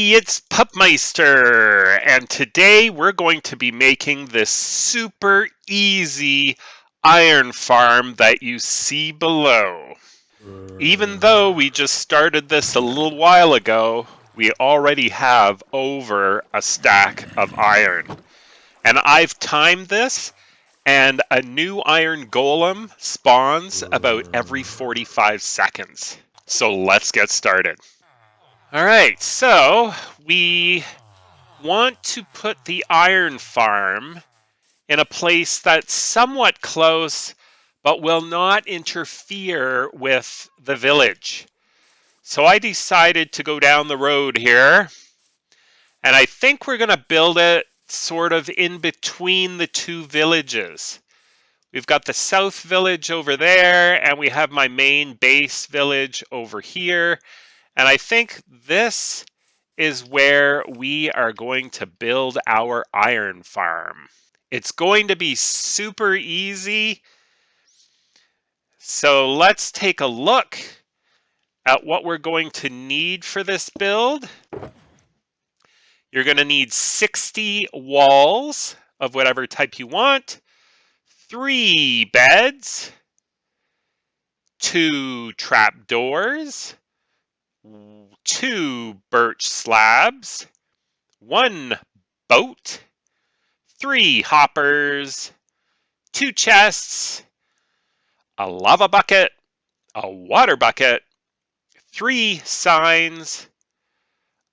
everybody, it's Pupmeister, and today we're going to be making this super easy iron farm that you see below. Even though we just started this a little while ago, we already have over a stack of iron. And I've timed this, and a new iron golem spawns about every 45 seconds. So let's get started. All right, so we want to put the iron farm in a place that's somewhat close, but will not interfere with the village. So I decided to go down the road here, and I think we're going to build it sort of in between the two villages. We've got the south village over there, and we have my main base village over here. And I think this is where we are going to build our iron farm. It's going to be super easy. So let's take a look at what we're going to need for this build. You're going to need 60 walls of whatever type you want, 3 beds, 2 trapdoors, 2 birch slabs, 1 boat, 3 hoppers, 2 chests, a lava bucket, a water bucket, 3 signs,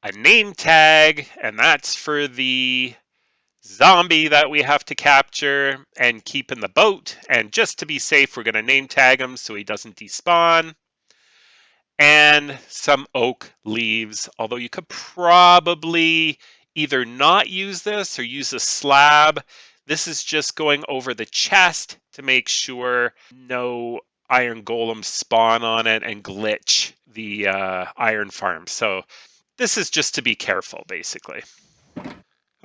a name tag, and that's for the zombie that we have to capture and keep in the boat. And just to be safe, we're going to name tag him so he doesn't despawn. And some oak leaves, although you could probably either not use this or use a slab. This is just going over the chest to make sure no iron golems spawn on it and glitch the iron farm. So this is just to be careful, basically.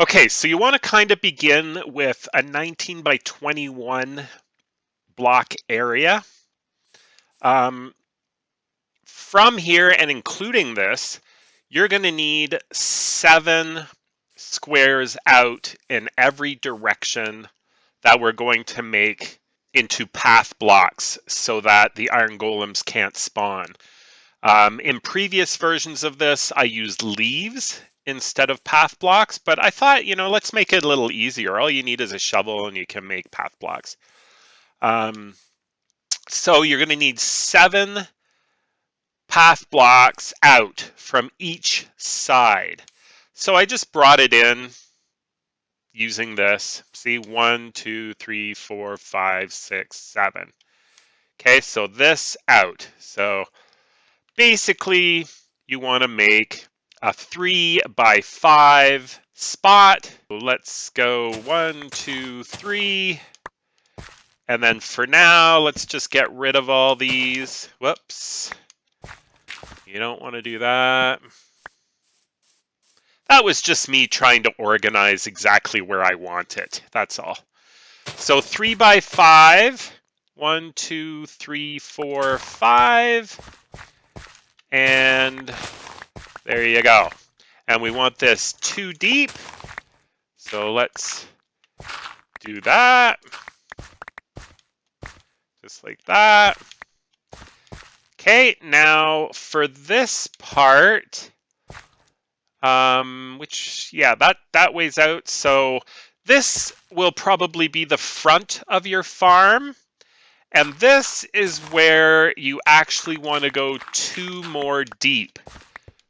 Okay, so you want to kind of begin with a 19 by 21 block area. From here and including this, you're going to need 7 squares out in every direction that we're going to make into path blocks so that the iron golems can't spawn. In previous versions of this, I used leaves instead of path blocks, but I thought, let's make it a little easier. All you need is a shovel and you can make path blocks. So you're going to need 7 path blocks out from each side. So I just brought it in using this. See, 1, 2, 3, 4, 5, 6, 7. Okay, so this out. So basically, you want to make a 3 by 5 spot. Let's go 1, 2, 3. And then for now, let's just get rid of all these. Whoops. You don't want to do that. That was just me trying to organize exactly where I want it. That's all. So 3 by 5. 1, 2, 3, 4, 5. And there you go. And we want this 2 deep. So let's do that. Just like that. Okay, now for this part, that weighs out. So this will probably be the front of your farm. And this is where you actually want to go 2 more deep.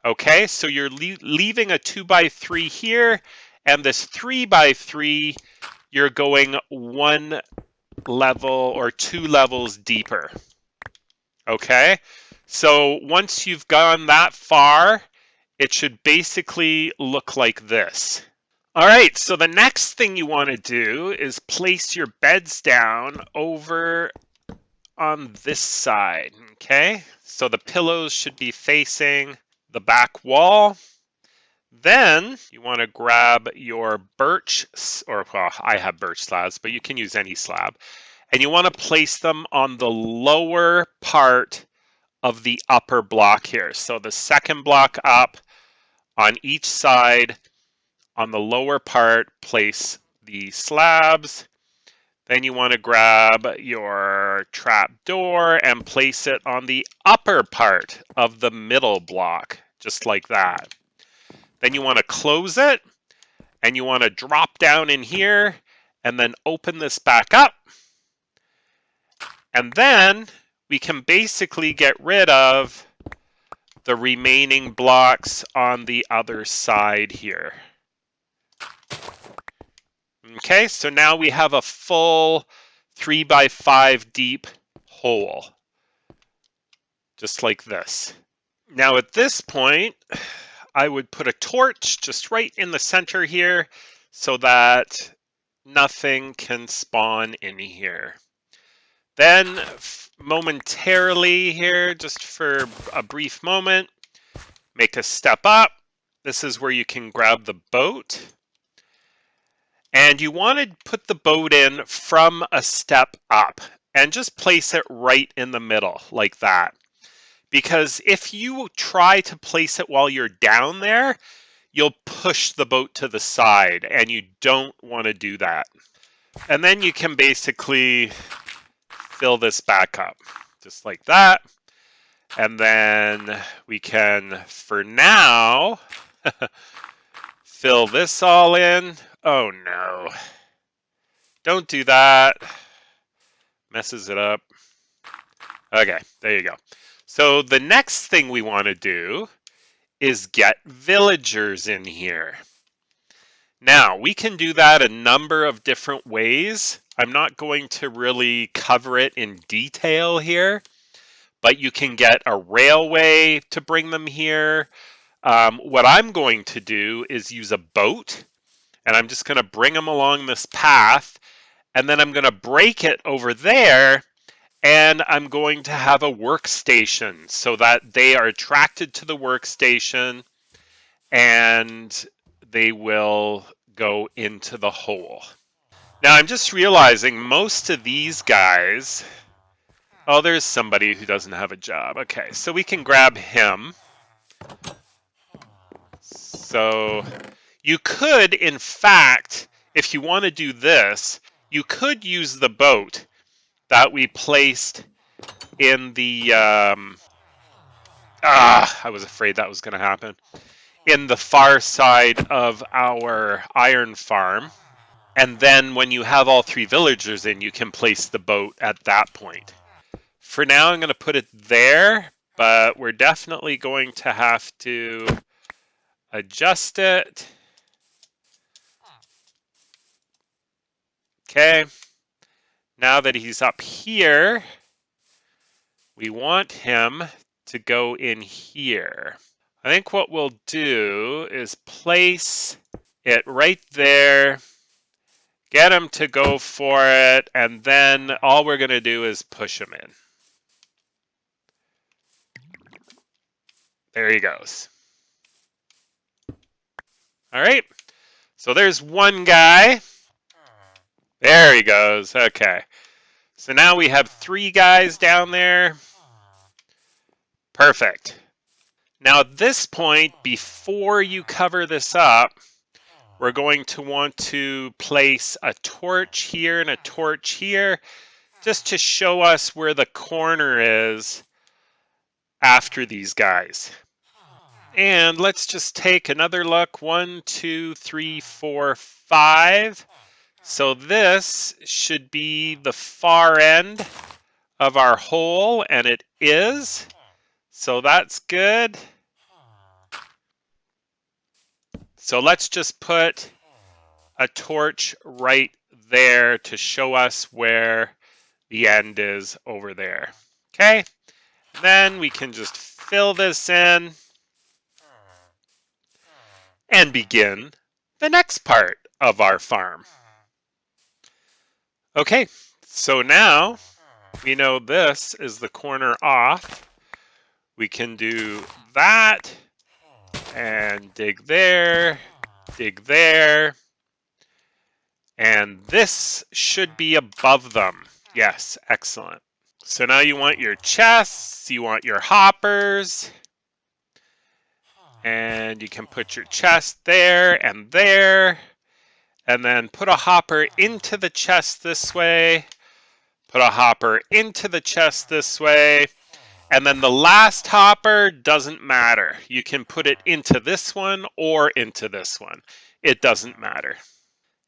Okay, so you're leaving a 2 by 3 here, and this 3 by 3, you're going 1 level or 2 levels deeper. Okay, so once you've gone that far, it should basically look like this. All right, so the next thing you want to do is place your beds down over on this side, okay? So the pillows should be facing the back wall. Then you want to grab your birch, or well, I have birch slabs, but you can use any slab. And you want to place them on the lower part of the upper block here. So the second block up On each side, on the lower part, place the slabs. Then you want to grab your trap door and place it on the upper part of the middle block, just like that. Then you want to close it, and you want to drop down in here, and then open this back up. And then we can basically get rid of the remaining blocks on the other side here. Okay, so now we have a full 3x5 deep hole, just like this. Now at this point, I would put a torch just right in the center here so that nothing can spawn in here. Then momentarily here, just for a brief moment, make a step up. This is where you can grab the boat. And you want to put the boat in from a step up and just place it right in the middle like that. Because if you try to place it while you're down there, you'll push the boat to the side, and you don't want to do that. And then you can basically fill this back up, just like that. And then we can, for now, fill this all in. Oh no. Don't do that. Messes it up. Okay, there you go. So the next thing we want to do is get villagers in here. Now, we can do that a number of different ways. I'm not going to really cover it in detail here, but you can get a railway to bring them here. What I'm going to do is use a boat, and I'm just going to bring them along this path, and then I'm going to break it over there, and I'm going to have a workstation so that they are attracted to the workstation and they will go into the hole. Now I'm just realizing most of these guys, oh, there's somebody who doesn't have a job. Okay, so we can grab him. So you could, in fact, if you want to do this, you could use the boat that we placed in the, I was afraid that was going to happen, in the far side of our iron farm. And then when you have all 3 villagers in, you can place the boat at that point. For now, I'm going to put it there, but we're definitely going to have to adjust it. Okay. Now that he's up here, we want him to go in here. I think what we'll do is place it right there, get him to go for it, and then all we're going to do is push him in. There he goes. All right, so there's one guy. There he goes. Okay, so now we have 3 guys down there. Perfect. Now at this point, before you cover this up, we're going to want to place a torch here and a torch here, just to show us where the corner is after these guys. And let's just take another look. 1, 2, 3, 4, 5. So this should be the far end of our hole, and it is. So that's good. So let's just put a torch right there to show us where the end is over there. Okay, then we can just fill this in and begin the next part of our farm. Okay, so now we know this is the corner off. We can do that and dig there, and this should be above them. Yes, excellent. So now you want your chests, you want your hoppers, And you can put your chest there, and then put a hopper into the chest this way, put a hopper into the chest this way, and then the last hopper doesn't matter. You can put it into this one or into this one. It doesn't matter.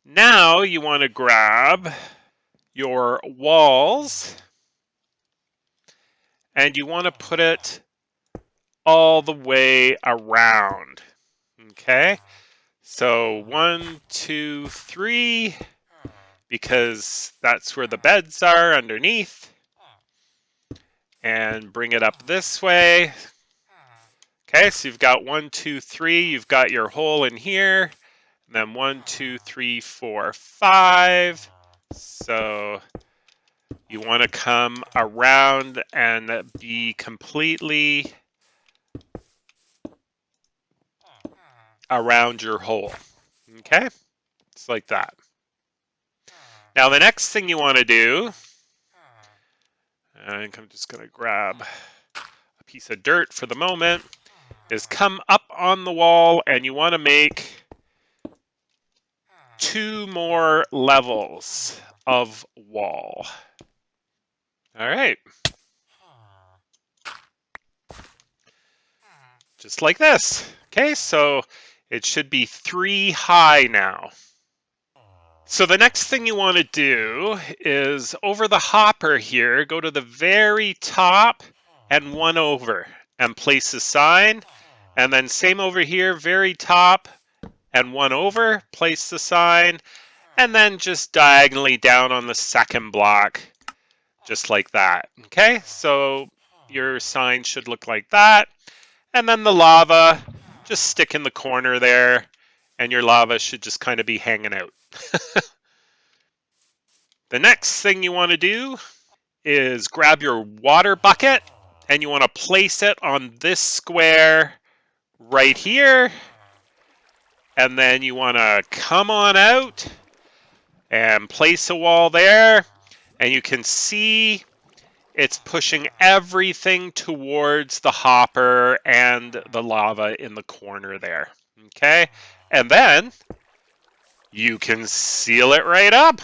Now you want to grab your walls and you want to put it all the way around. Okay? So 1, 2, 3, because that's where the beds are underneath. And bring it up this way. Okay, so you've got 1, 2, 3. You've got your hole in here. And then 1, 2, 3, 4, 5. So you want to come around and be completely around your hole. Okay, it's like that. Now the next thing you want to do, I think I'm just going to grab a piece of dirt for the moment, is come up on the wall and you want to make 2 more levels of wall. All right. Just like this. Okay, so it should be 3 high now. So the next thing you want to do is over the hopper here, go to the very top and 1 over and place a sign. And then same over here, very top and 1 over, place the sign. And then just diagonally down on the second block, just like that. Okay, so your sign should look like that. And then the lava, just stick in the corner there, and your lava should just kind of be hanging out. The next thing you want to do is grab your water bucket, and you want to place it on this square right here. And then you want to come on out and place a wall there. And you can see it's pushing everything towards the hopper and the lava in the corner there. Okay? And then you can seal it right up.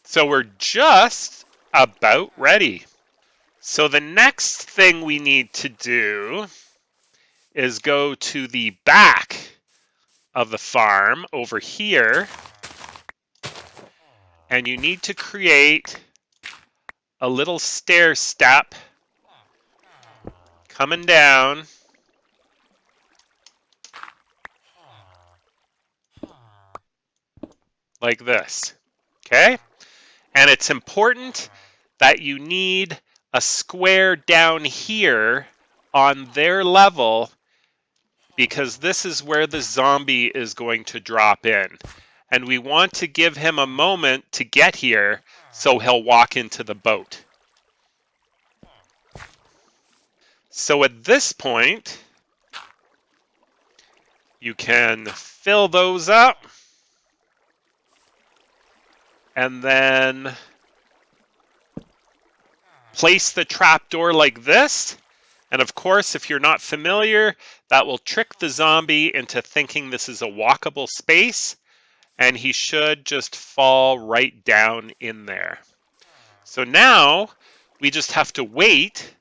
So we're just about ready. So the next thing we need to do is go to the back of the farm over here. And you need to create a little stair step coming down like this. Okay? And it's important that you need a square down here on their level because this is where the zombie is going to drop in. And we want to give him a moment to get here so he'll walk into the boat. So at this point, you can fill those up. And then place the trapdoor like this. And of course, if you're not familiar, that will trick the zombie into thinking this is a walkable space. And he should just fall right down in there. So now we just have to wait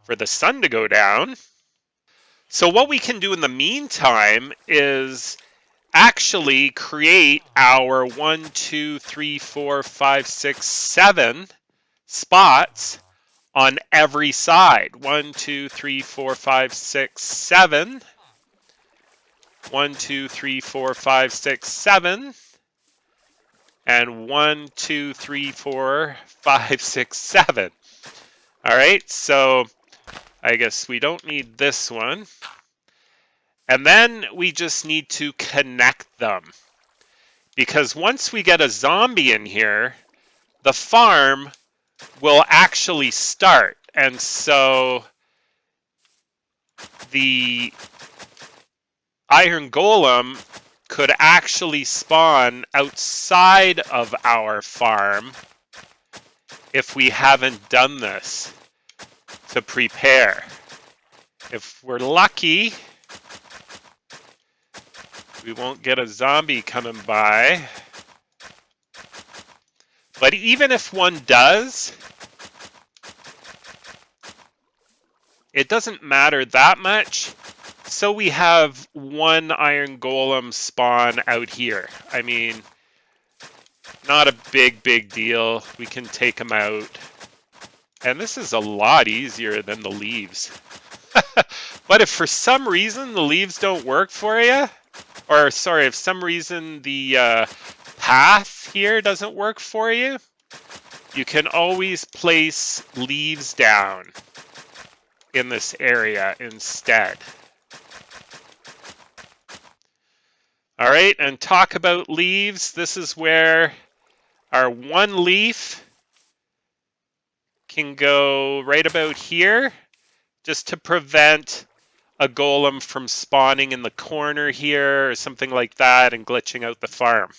for the sun to go down. So what we can do in the meantime is actually create our 1, 2, 3, 4, 5, 6, 7 spots on every side. 1, 2, 3, 4, 5, 6, 7. 1, 2, 3, 4, 5, 6, 7. And 1, 2, 3, 4, 5, 6, 7. All right, so I guess we don't need this one. And then we just need to connect them. Because once we get a zombie in here, the farm will actually start. And so the iron golem could actually spawn outside of our farm if we haven't done this to prepare. If we're lucky, we won't get a zombie coming by. But even if one does, it doesn't matter that much. So we have one iron golem spawn out here. I mean, not a big deal. We can take them out. And this is a lot easier than the leaves. But if for some reason the leaves don't work for you, or sorry, if some reason the path here doesn't work for you, you can always place leaves down in this area instead. All right, and talk about leaves. This is where our one leaf can go right about here, just to prevent a golem from spawning in the corner here or something like that and glitching out the farm.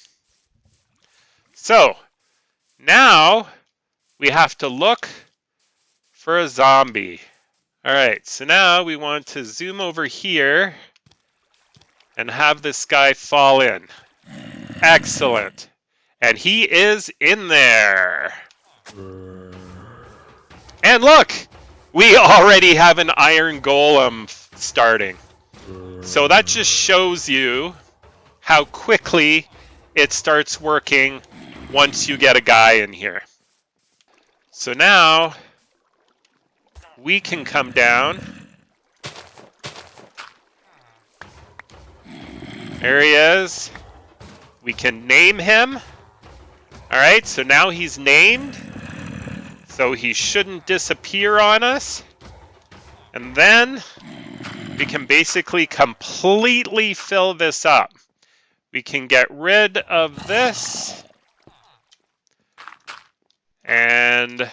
So now we have to look for a zombie. All right, so now we want to zoom over here and have this guy fall in. Excellent. And he is in there. And look, we already have an iron golem starting. So that just shows you how quickly it starts working once you get a guy in here. So now we can come down. There he is. We can name him. All right, so now he's named. So he shouldn't disappear on us. And then we can basically completely fill this up. We can get rid of this and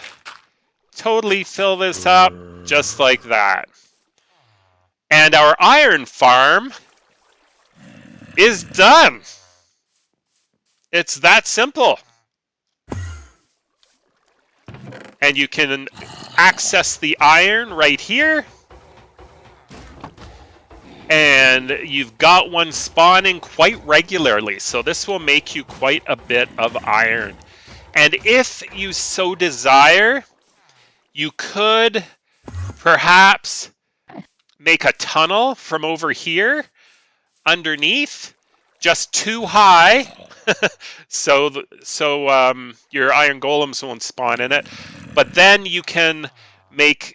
totally fill this up just like that. And our iron farm is done. It's that simple. And you can access the iron right here. And you've got one spawning quite regularly. So this will make you quite a bit of iron. And if you so desire, you could perhaps make a tunnel from over here underneath, just too high, so your iron golems won't spawn in it. But then you can make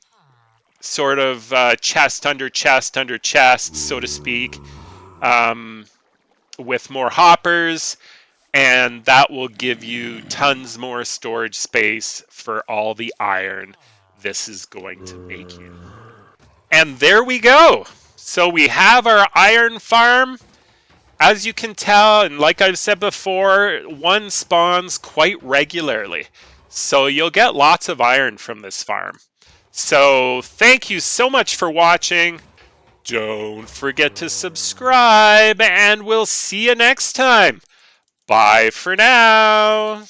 sort of chest under chest under chest, so to speak, with more hoppers, and that will give you tons more storage space for all the iron this is going to make you. And there we go. So we have our iron farm. As you can tell, and like I've said before, one spawns quite regularly. So you'll get lots of iron from this farm. So thank you so much for watching. Don't forget to subscribe, and we'll see you next time. Bye for now.